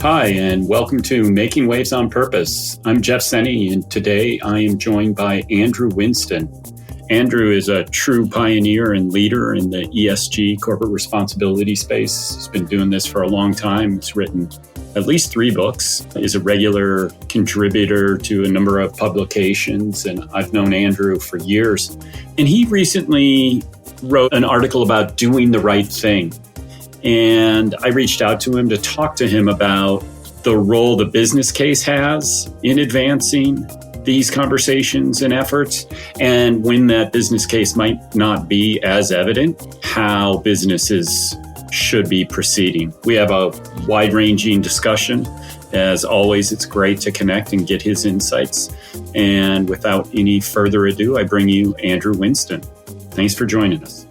Hi, and welcome to Making Waves on Purpose. I'm Jeff Senny, and today I am joined by Andrew Winston. Andrew is a true pioneer and leader in the ESG corporate responsibility space. He's been doing this for a long time. He's written at least 3 books, is a regular contributor to a number of publications, and I've known Andrew for years. And he recently wrote an article about doing the right thing. And I reached out to him to talk to him about the role the business case has in advancing these conversations and efforts, and when that business case might not be as evident, how businesses should be proceeding. We have a wide-ranging discussion. As always, it's great to connect and get his insights. And without any further ado, I bring you Andrew Winston. Thanks for joining us.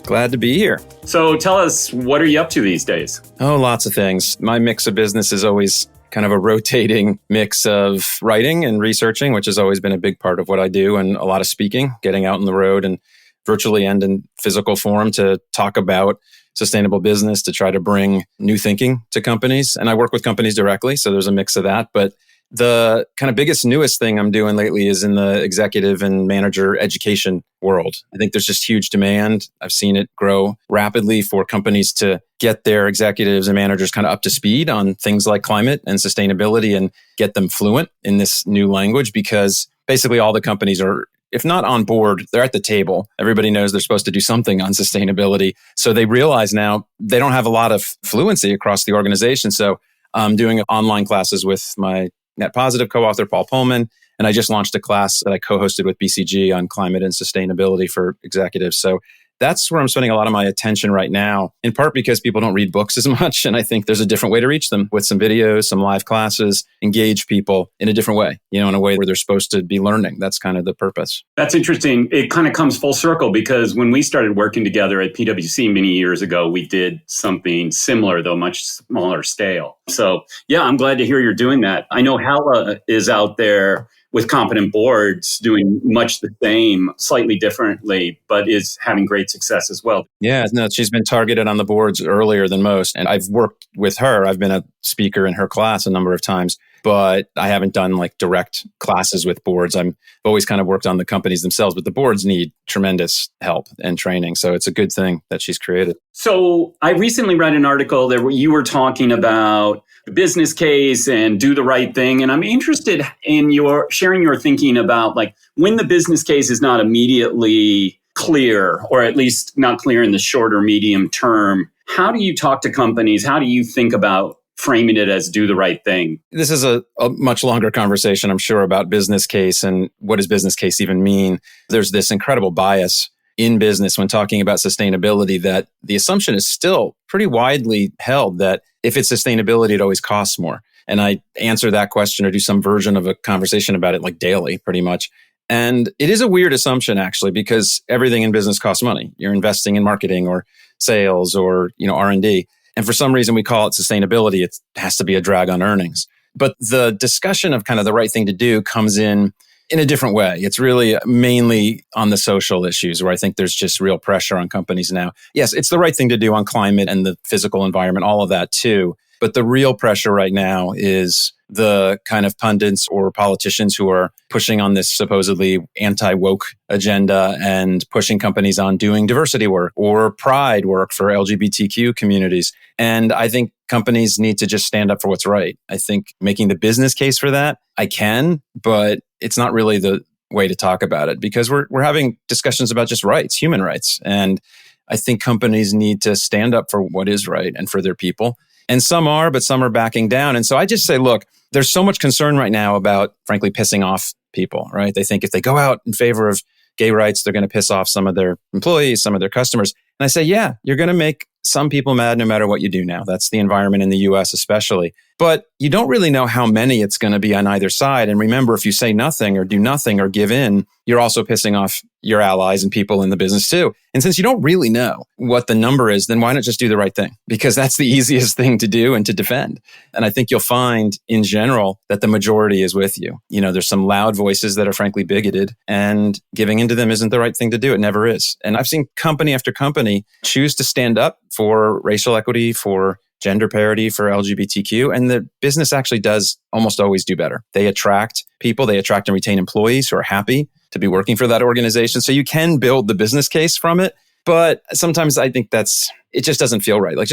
Glad to be here. So tell us, what are you up to these days? Oh, lots of things. My mix of business is always kind of a rotating mix of writing and researching, which has always been a big part of what I do, and a lot of speaking, getting out on the road and virtually and in physical form to talk about sustainable business, to try to bring new thinking to companies. And I work with companies directly, so there's a mix of that. But the kind of biggest, newest thing I'm doing lately is in the executive and manager education world. I think there's just huge demand. I've seen it grow rapidly for companies to get their executives and managers kind of up to speed on things like climate and sustainability and get them fluent in this new language, because basically all the companies are, if not on board, they're at the table. Everybody knows they're supposed to do something on sustainability. So they realize now they don't have a lot of fluency across the organization. So I'm doing online classes with my Net Positive co-author, Paul Pullman. And I just launched a class that I co-hosted with BCG on climate and sustainability for executives. So that's where I'm spending a lot of my attention right now, in part because people don't read books as much. And I think there's a different way to reach them with some videos, some live classes, engage people in a different way, in a way where they're supposed to be learning. That's kind of the purpose. That's interesting. It kind of comes full circle, because when we started working together at PwC many years ago, we did something similar, though much smaller scale. So yeah, I'm glad to hear you're doing that. I know Hala is out there with competent boards doing much the same, slightly differently, but is having great success as well. Yeah, no, she's been targeted on the boards earlier than most. And I've worked with her. I've been a speaker in her class a number of times, but I haven't done like direct classes with boards. I've always kind of worked on the companies themselves, but the boards need tremendous help and training. So it's a good thing that she's created. So I recently read an article that you were talking about the business case and do the right thing. And I'm interested in your sharing your thinking about like when the business case is not immediately clear, or at least not clear in the short or medium term. How do you talk to companies? How do you think about framing it as do the right thing? This is a much longer conversation, I'm sure, about business case and what does business case even mean. There's this incredible bias in business when talking about sustainability that the assumption is still pretty widely held that if it's sustainability, it always costs more. And I answer that question or do some version of a conversation about it like daily, pretty much. And it is a weird assumption, actually, because everything in business costs money. You're investing in marketing or sales or R&D. And for some reason, we call it sustainability. It has to be a drag on earnings. But the discussion of kind of the right thing to do comes in a different way. It's really mainly on the social issues where I think there's just real pressure on companies now. Yes, it's the right thing to do on climate and the physical environment, all of that too. But the real pressure right now is the kind of pundits or politicians who are pushing on this supposedly anti-woke agenda and pushing companies on doing diversity work or pride work for LGBTQ communities. And I think companies need to just stand up for what's right. I think making the business case for that, I can, but it's not really the way to talk about it, because we're having discussions about just rights, human rights. And I think companies need to stand up for what is right and for their people. And some are, but some are backing down. And so I just say, look, there's so much concern right now about, frankly, pissing off people, right? They think if they go out in favor of gay rights, they're going to piss off some of their employees, some of their customers. And I say, yeah, you're going to make some people mad no matter what you do now. That's the environment in the US especially. But you don't really know how many it's going to be on either side. And remember, if you say nothing or do nothing or give in, you're also pissing off your allies and people in the business too. And since you don't really know what the number is, then why not just do the right thing? Because that's the easiest thing to do and to defend. And I think you'll find in general that the majority is with you. There's some loud voices that are frankly bigoted, and giving into them isn't the right thing to do. It never is. And I've seen company after company choose to stand up for racial equity, for gender parity for LGBTQ, and the business actually does almost always do better. They attract people, they attract and retain employees who are happy to be working for that organization. So you can build the business case from it. But sometimes I think it just doesn't feel right. Like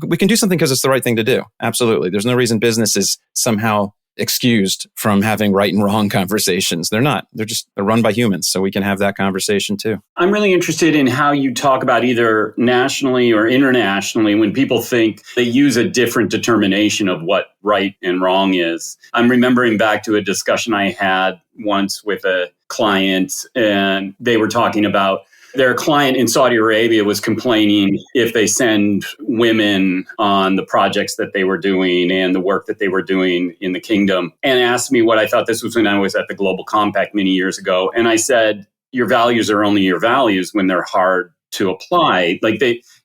we can do something because it's the right thing to do. Absolutely. There's no reason business is somehow excused from having right and wrong conversations. They're not. They're run by humans. So we can have that conversation too. I'm really interested in how you talk about either nationally or internationally when people think they use a different determination of what right and wrong is. I'm remembering back to a discussion I had once with a client, and they were talking about their client in Saudi Arabia was complaining if they send women on the projects that they were doing and the work that they were doing in the kingdom, and asked me what I thought. This was when I was at the Global Compact many years ago. And I said, your values are only your values when they're hard to apply.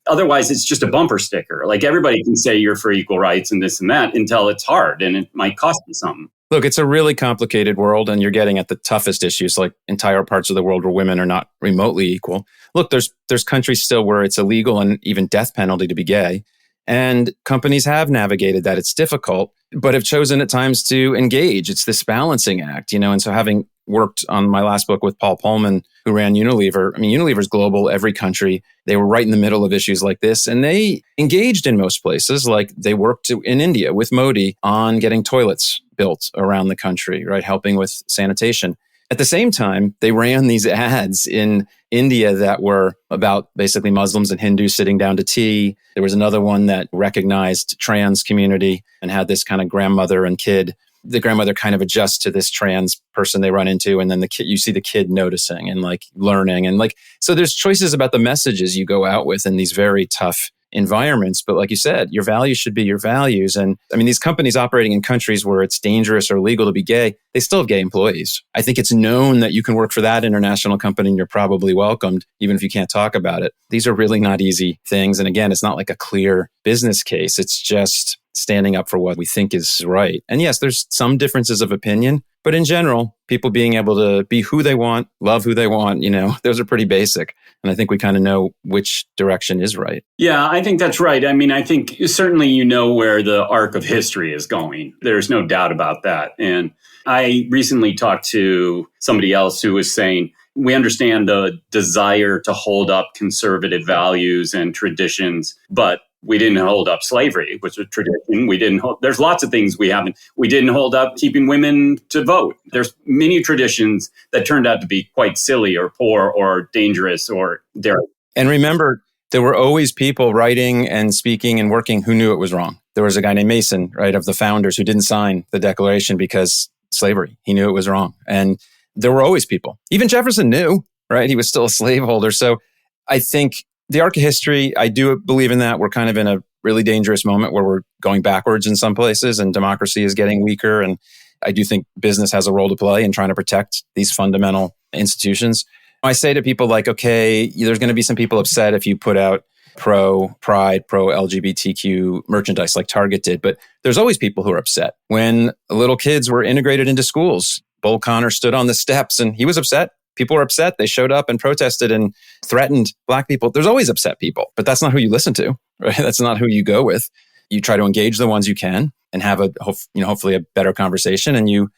Otherwise it's just a bumper sticker. Like everybody can say you're for equal rights and this and that until it's hard and it might cost you something. Look, it's a really complicated world, and you're getting at the toughest issues, like entire parts of the world where women are not remotely equal. Look, there's countries still where it's illegal and even death penalty to be gay. And companies have navigated that. It's difficult, but have chosen at times to engage. It's this balancing act, and so having worked on my last book with Paul Pullman, who ran Unilever. I mean, Unilever's global, every country. They were right in the middle of issues like this, and they engaged in most places. Like they worked in India with Modi on getting toilets built around the country, right? Helping with sanitation. At the same time, they ran these ads in India that were about basically Muslims and Hindus sitting down to tea. There was another one that recognized trans community and had this kind of grandmother and kid. The grandmother kind of adjusts to this trans person they run into, and then the kid, you see the kid noticing and like learning, and like, so there's choices about the messages you go out with in these very tough environments. But like you said, your values should be your values. And I mean, these companies operating in countries where it's dangerous or illegal to be gay, they still have gay employees. I think it's known that you can work for that international company and you're probably welcomed, even if you can't talk about it. These are really not easy things. And again, it's not like a clear business case. It's just standing up for what we think is right. And yes, there's some differences of opinion, but in general, people being able to be who they want, love who they want, those are pretty basic. And I think we kind of know which direction is right. Yeah, I think that's right. I mean, I think certainly where the arc of history is going. There's no doubt about that. And I recently talked to somebody else who was saying, we understand the desire to hold up conservative values and traditions, but we didn't hold up slavery, which was a tradition. There's lots of things we haven't. We didn't hold up keeping women to vote. There's many traditions that turned out to be quite silly or poor or dangerous or daring. And remember, there were always people writing and speaking and working who knew it was wrong. There was a guy named Mason, right, of the founders who didn't sign the Declaration because slavery. He knew it was wrong. And there were always people. Even Jefferson knew, right? He was still a slaveholder. So I think the arc of history, I do believe in that. We're kind of in a really dangerous moment where we're going backwards in some places and democracy is getting weaker. And I do think business has a role to play in trying to protect these fundamental institutions. I say to people like, okay, there's going to be some people upset if you put out pro-pride, pro-LGBTQ merchandise like Target did, but there's always people who are upset. When little kids were integrated into schools, Bull Connor stood on the steps and he was upset. People were upset. They showed up and protested and threatened Black people. There's always upset people, but that's not who you listen to, right? That's not who you go with. You try to engage the ones you can and have hopefully a better conversation, and you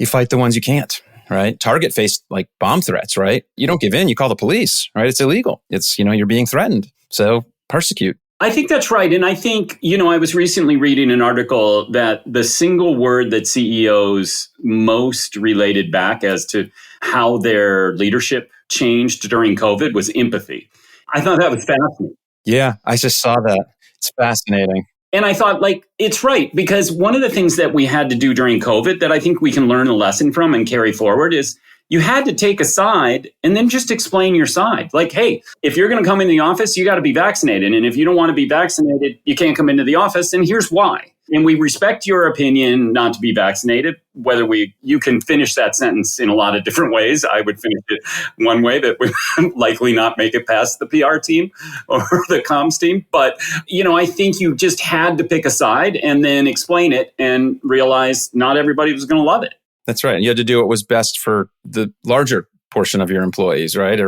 fight the ones you can't, right? Target faced like bomb threats, right? You don't give in. You call the police, right? It's illegal. It's, you're being threatened. So persecute. I think that's right. And I think, I was recently reading an article that the single word that CEOs most related back as to how their leadership changed during COVID was empathy. I thought that was fascinating. Yeah, I just saw that. It's fascinating. And I thought, it's right, because one of the things that we had to do during COVID that I think we can learn a lesson from and carry forward is you had to take a side and then just explain your side. Like, hey, if you're going to come in the office, you got to be vaccinated. And if you don't want to be vaccinated, you can't come into the office. And here's why. And we respect your opinion not to be vaccinated, you can finish that sentence in a lot of different ways. I would finish it one way that would likely not make it past the PR team or the comms team. But, I think you just had to pick a side and then explain it and realize not everybody was going to love it. That's right. You had to do what was best for the larger portion of your employees, right?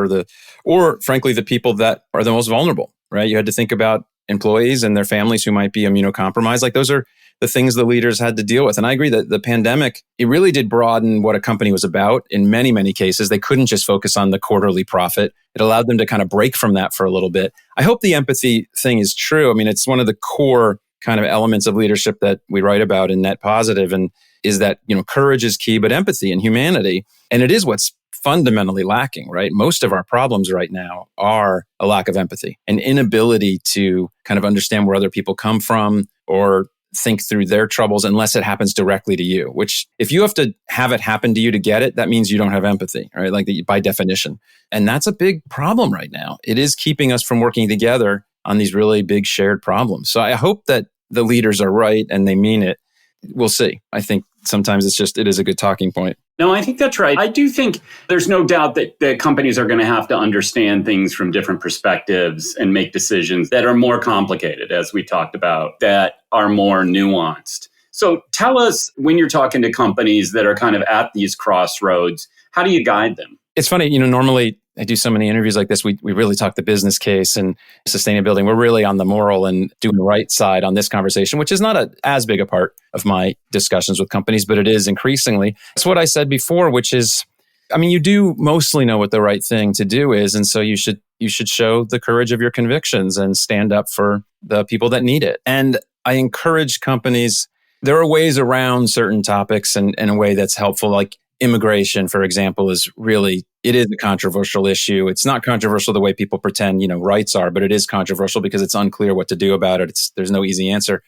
Or frankly, the people that are the most vulnerable, right? You had to think about employees and their families who might be immunocompromised. Like those are the things the leaders had to deal with. And I agree that the pandemic, it really did broaden what a company was about in many, many cases. They couldn't just focus on the quarterly profit. It allowed them to kind of break from that for a little bit. I hope the empathy thing is true. I mean, it's one of the core kind of elements of leadership that we write about in Net Positive, and is that, courage is key, but empathy and humanity. And it is what's fundamentally lacking, right? Most of our problems right now are a lack of empathy, an inability to kind of understand where other people come from or think through their troubles unless it happens directly to you, which if you have to have it happen to you to get it, that means you don't have empathy, right? Like by definition. And that's a big problem right now. It is keeping us from working together on these really big shared problems. So I hope that the leaders are right and they mean it. We'll see. I think sometimes it is a good talking point. No, I think that's right. I do think there's no doubt that companies are going to have to understand things from different perspectives and make decisions that are more complicated, as we talked about, that are more nuanced. So tell us, when you're talking to companies that are kind of at these crossroads, how do you guide them? It's funny, normally I do so many interviews like this. We really talk the business case and sustainability. We're really on the moral and doing the right side on this conversation, which is not as big a part of my discussions with companies, but it is increasingly. It's what I said before, which is, you do mostly know what the right thing to do is. And so you should show the courage of your convictions and stand up for the people that need it. And I encourage companies, there are ways around certain topics and in a way that's helpful, like immigration, for example, it is a controversial issue. It's not controversial the way people pretend, rights are, but it is controversial because it's unclear what to do about it. There's no easy answer.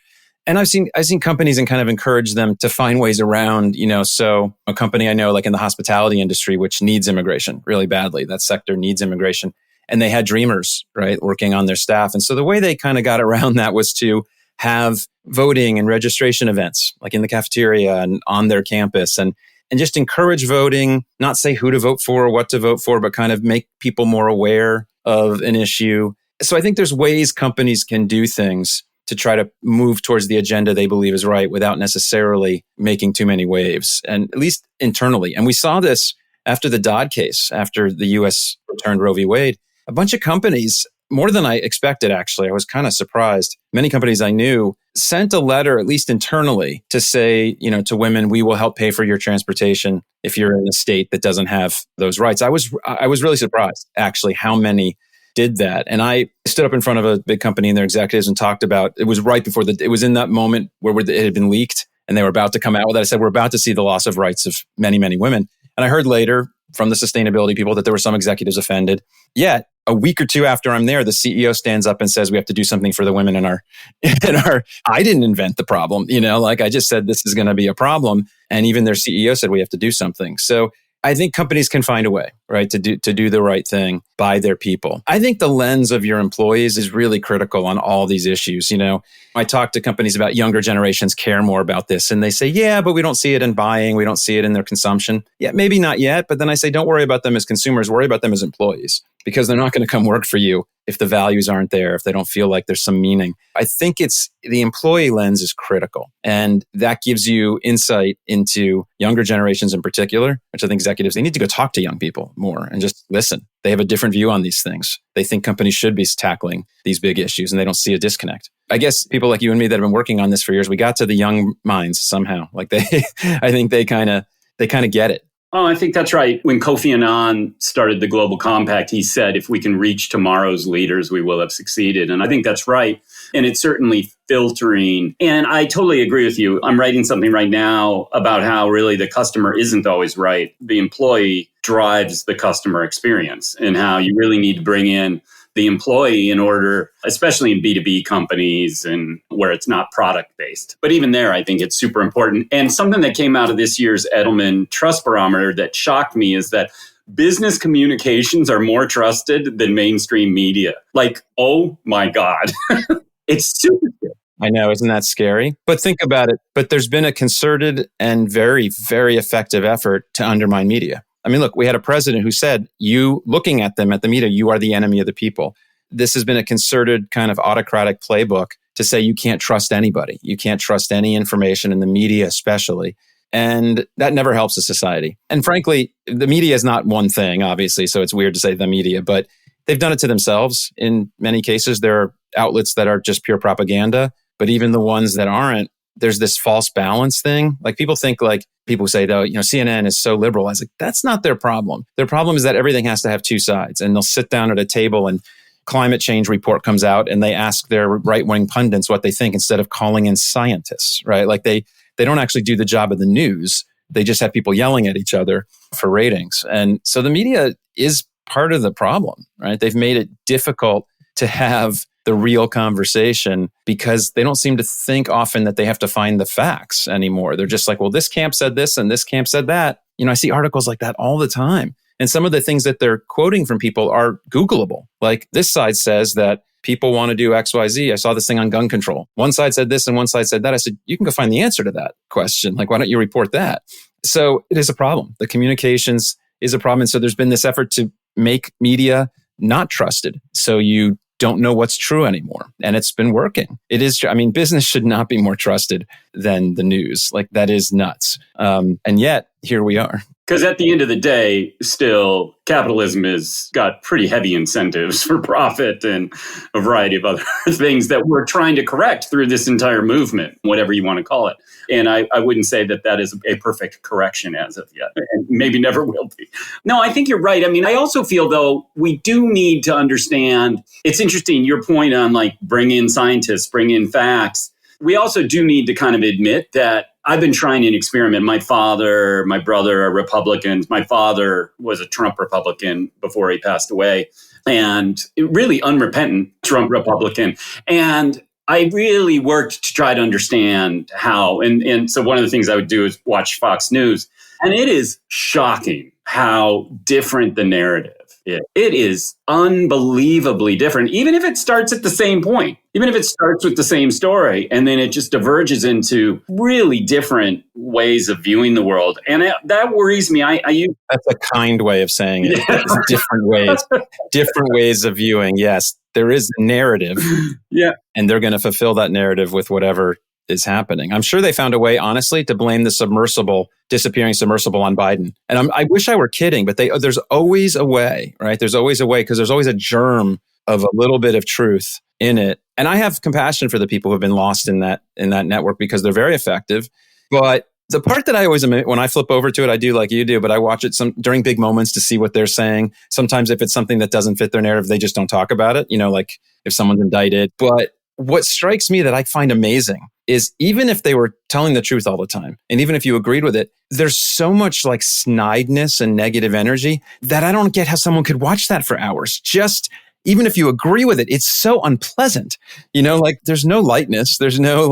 And I've seen companies and kind of encourage them to find ways around, so a company I know, like in the hospitality industry, which needs immigration really badly, that sector needs immigration. And they had dreamers, right, working on their staff. And so the way they kind of got around that was to have voting and registration events, like in the cafeteria and on their campus, and just encourage voting, not say who to vote for or what to vote for, but kind of make people more aware of an issue. So I think there's ways companies can do things to try to move towards the agenda they believe is right without necessarily making too many waves, and at least internally. And we saw this after the Dodd case, after the U.S. returned Roe v. Wade. A bunch of companies, more than I expected, actually, I was kind of surprised. Many companies I knew sent a letter, at least internally, to say, to women, we will help pay for your transportation if you're in a state that doesn't have those rights. I was really surprised, actually, how many did that. And I stood up in front of a big company and their executives and talked about, it was right before it was in that moment where it had been leaked and they were about to come out with it. I said, we're about to see the loss of rights of many, many women. And I heard later from the sustainability people that there were some executives offended. Yet, a week or two after I'm there, the CEO stands up and says, we have to do something for the women in our, I didn't invent the problem, I just said, this is going to be a problem. And even their CEO said, we have to do something. So I think companies can find a way, right, to do the right thing by their people. I think the lens of your employees is really critical on all these issues. I talk to companies about younger generations care more about this, and they say, yeah, but we don't see it in buying. We don't see it in their consumption. Yeah, maybe not yet. But then I say, don't worry about them as consumers. Worry about them as employees, because they're not going to come work for you if the values aren't there, if they don't feel like there's some meaning. I think the employee lens is critical. And that gives you insight into younger generations in particular, which I think executives, they need to go talk to young people more and just listen. They have a different view on these things. They think companies should be tackling these big issues and they don't see a disconnect. I guess people like you and me that have been working on this for years, we got to the young minds somehow. Like I think they kind of get it. Oh, I think that's right. When Kofi Annan started the Global Compact, he said, if we can reach tomorrow's leaders, we will have succeeded. And I think that's right. And it's certainly filtering. And I totally agree with you. I'm writing something right now about how really the customer isn't always right. The employee drives the customer experience, and how you really need to bring in the employee in order, especially in B2B companies and where it's not product based. But even there, I think it's super important. And something that came out of this year's Edelman Trust Barometer that shocked me is that business communications are more trusted than mainstream media. Like, oh my God. It's super good. I know, isn't that scary? But think about it. But there's been a concerted and very, very effective effort to undermine media. I mean, look, we had a president who said, you looking at them at the media, you are the enemy of the people. This has been a concerted kind of autocratic playbook to say you can't trust anybody. You can't trust any information in the media, especially. And that never helps a society. And frankly, the media is not one thing, obviously. So it's weird to say the media, but they've done it to themselves. In many cases, there are outlets that are just pure propaganda, but even the ones that aren't, there's this false balance thing. Like people think like people say though, CNN is so liberal. I was like, that's not their problem. Their problem is that everything has to have two sides, and they'll sit down at a table and climate change report comes out and they ask their right-wing pundits what they think instead of calling in scientists, right? Like they don't actually do the job of the news. They just have people yelling at each other for ratings. And so the media is part of the problem, right? They've made it difficult to have the real conversation because they don't seem to think often that they have to find the facts anymore. They're just like, well, this camp said this and this camp said that. I see articles like that all the time. And some of the things that they're quoting from people are Googleable. Like this side says that people want to do X, Y, Z. I saw this thing on gun control. One side said this and one side said that. I said, you can go find the answer to that question. Like, why don't you report that? So it is a problem. The communications is a problem. And so there's been this effort to make media not trusted. So you don't know what's true anymore. And it's been working. It is, business should not be more trusted than the news. Like that is nuts. And yet here we are. Because at the end of the day, still, capitalism has got pretty heavy incentives for profit and a variety of other things that we're trying to correct through this entire movement, whatever you want to call it. And I wouldn't say that that is a perfect correction as of yet, and maybe never will be. No, I think you're right. I also feel, though, we do need to understand, it's interesting, your point on like bring in scientists, bring in facts. We also do need to kind of admit that I've been trying an experiment. My father, my brother are Republicans. My father was a Trump Republican before he passed away, and really unrepentant Trump Republican. And I really worked to try to understand how. And so one of the things I would do is watch Fox News. And it is shocking how different the narrative is. It is unbelievably different, even if it starts at the same point, even if it starts with the same story, and then it just diverges into really different ways of viewing the world. And that worries me. That's a kind way of saying it. Yeah. different ways of viewing. Yes, there is a narrative. Yeah. And they're going to fulfill that narrative with whatever is happening. I'm sure they found a way, honestly, to blame the disappearing submersible on Biden. And I wish I were kidding, but there's always a way, right? There's always a way because there's always a germ of a little bit of truth in it. And I have compassion for the people who have been lost in that network because they're very effective. But the part that I always admit, when I flip over to it, I do like you do, but I watch it during big moments to see what they're saying. Sometimes if it's something that doesn't fit their narrative, they just don't talk about it, like if someone's indicted. But what strikes me that I find amazing is even if they were telling the truth all the time, and even if you agreed with it, there's so much like snideness and negative energy that I don't get how someone could watch that for hours. Just even if you agree with it, it's so unpleasant. Like there's no lightness, there's no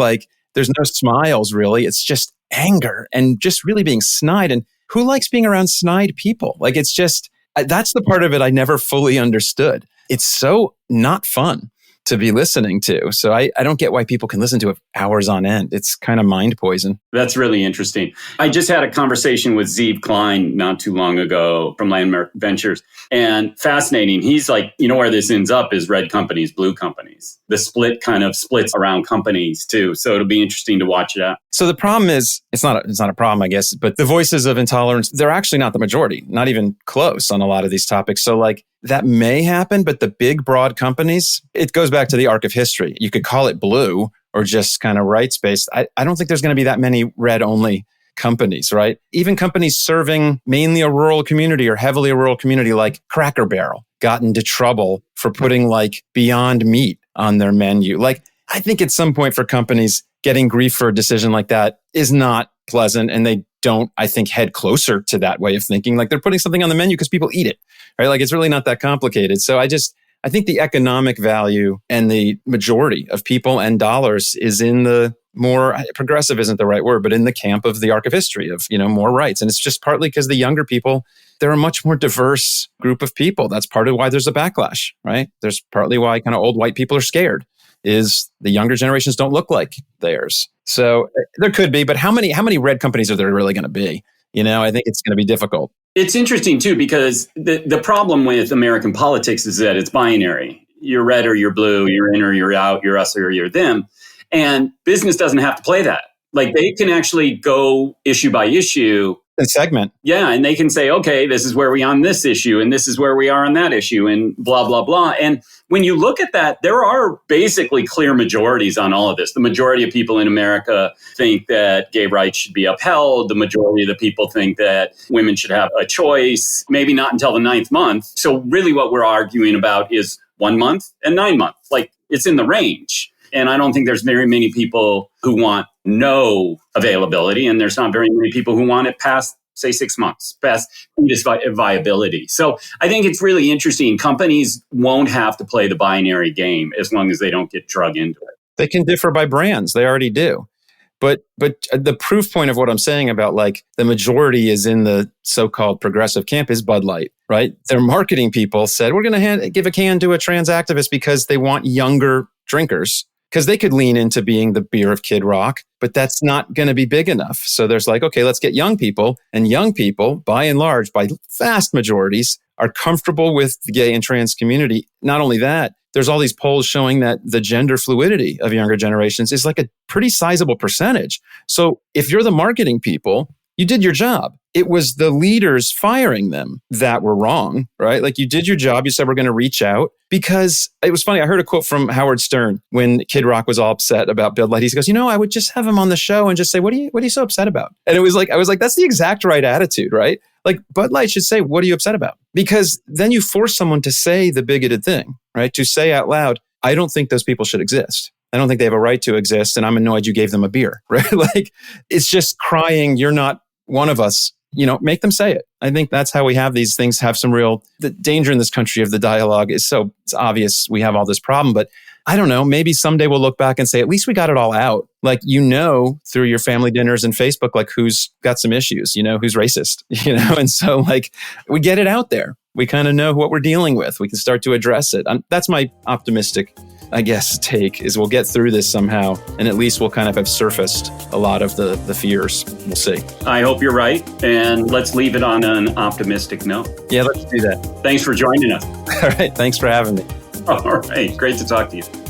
smiles really. It's just anger and just really being snide. And who likes being around snide people? Like it's just, that's the part of it I never fully understood. It's so not fun to be listening to. So I don't get why people can listen to it hours on end. It's kind of mind poison. That's really interesting. I just had a conversation with Zeev Klein not too long ago from Landmark Ventures, and fascinating. He's like, where this ends up is red companies, blue companies. The split kind of splits around companies too. So it'll be interesting to watch that. So the problem is, it's not a problem, I guess, but the voices of intolerance, they're actually not the majority, not even close on a lot of these topics. So like that may happen, but the big broad companies, it goes back to the arc of history. You could call it blue or just kind of rights-based. I don't think there's going to be that many red-only companies, right? Even companies serving mainly a rural community or heavily a rural community like Cracker Barrel got into trouble for putting like Beyond Meat on their menu. Like, I think at some point for companies, getting grief for a decision like that is not pleasant, and they don't, I think, head closer to that way of thinking. Like they're putting something on the menu because people eat it, right? Like it's really not that complicated. So I think the economic value and the majority of people and dollars is in the more, progressive isn't the right word, but in the camp of the arc of history of, more rights. And it's just partly because the younger people, they're a much more diverse group of people. That's part of why there's a backlash, right? There's partly why kind of old white people are scared, is the younger generations don't look like theirs. So there could be, but how many red companies are there really going to be? I think it's going to be difficult. It's interesting too, because the problem with American politics is that it's binary. You're red or you're blue, you're in or you're out, you're us or you're them. And business doesn't have to play that. Like they can actually go issue by issue And segment. Yeah, and they can say, okay, this is where we are on this issue, and this is where we are on that issue, and blah, blah, blah. And when you look at that, there are basically clear majorities on all of this. The majority of people in America think that gay rights should be upheld. The majority of the people think that women should have a choice, maybe not until the 9th month. So really what we're arguing about is 1 month and 9 months. Like, it's in the range. And I don't think there's very many people who want no availability. And there's not very many people who want it past, say, 6 months, past fetus viability. So I think it's really interesting. Companies won't have to play the binary game as long as they don't get drug into it. They can differ by brands. They already do. But the proof point of what I'm saying about like the majority is in the so-called progressive camp is Bud Light, right? Their marketing people said, we're going to give a can to a trans activist because they want younger drinkers. Because they could lean into being the beer of Kid Rock, but that's not going to be big enough. So there's like, okay, let's get young people. And young people, by and large, by vast majorities, are comfortable with the gay and trans community. Not only that, there's all these polls showing that the gender fluidity of younger generations is like a pretty sizable percentage. So if you're the marketing people, you did your job. It was the leaders firing them that were wrong, right? Like you did your job. You said we're going to reach out because it was funny. I heard a quote from Howard Stern when Kid Rock was all upset about Bud Light. He goes, I would just have him on the show and just say, what are you so upset about? And I was like, that's the exact right attitude, right? Like Bud Light should say, what are you upset about? Because then you force someone to say the bigoted thing, right? To say out loud, I don't think those people should exist. I don't think they have a right to exist. And I'm annoyed you gave them a beer, right? Like it's just crying, you're not one of us. Make them say it. I think that's how we have these things have some the danger in this country of the dialogue is it's obvious we have all this problem, but I don't know, maybe someday we'll look back and say, at least we got it all out. Like, through your family dinners and Facebook, like who's got some issues, who's racist, and so like we get it out there. We kind of know what we're dealing with. We can start to address it. That's my optimistic, I guess, take is we'll get through this somehow. And at least we'll kind of have surfaced a lot of the fears. We'll see. I hope you're right. And let's leave it on an optimistic note. Yeah, let's do that. Thanks for joining us. All right. Thanks for having me. All right. Great to talk to you.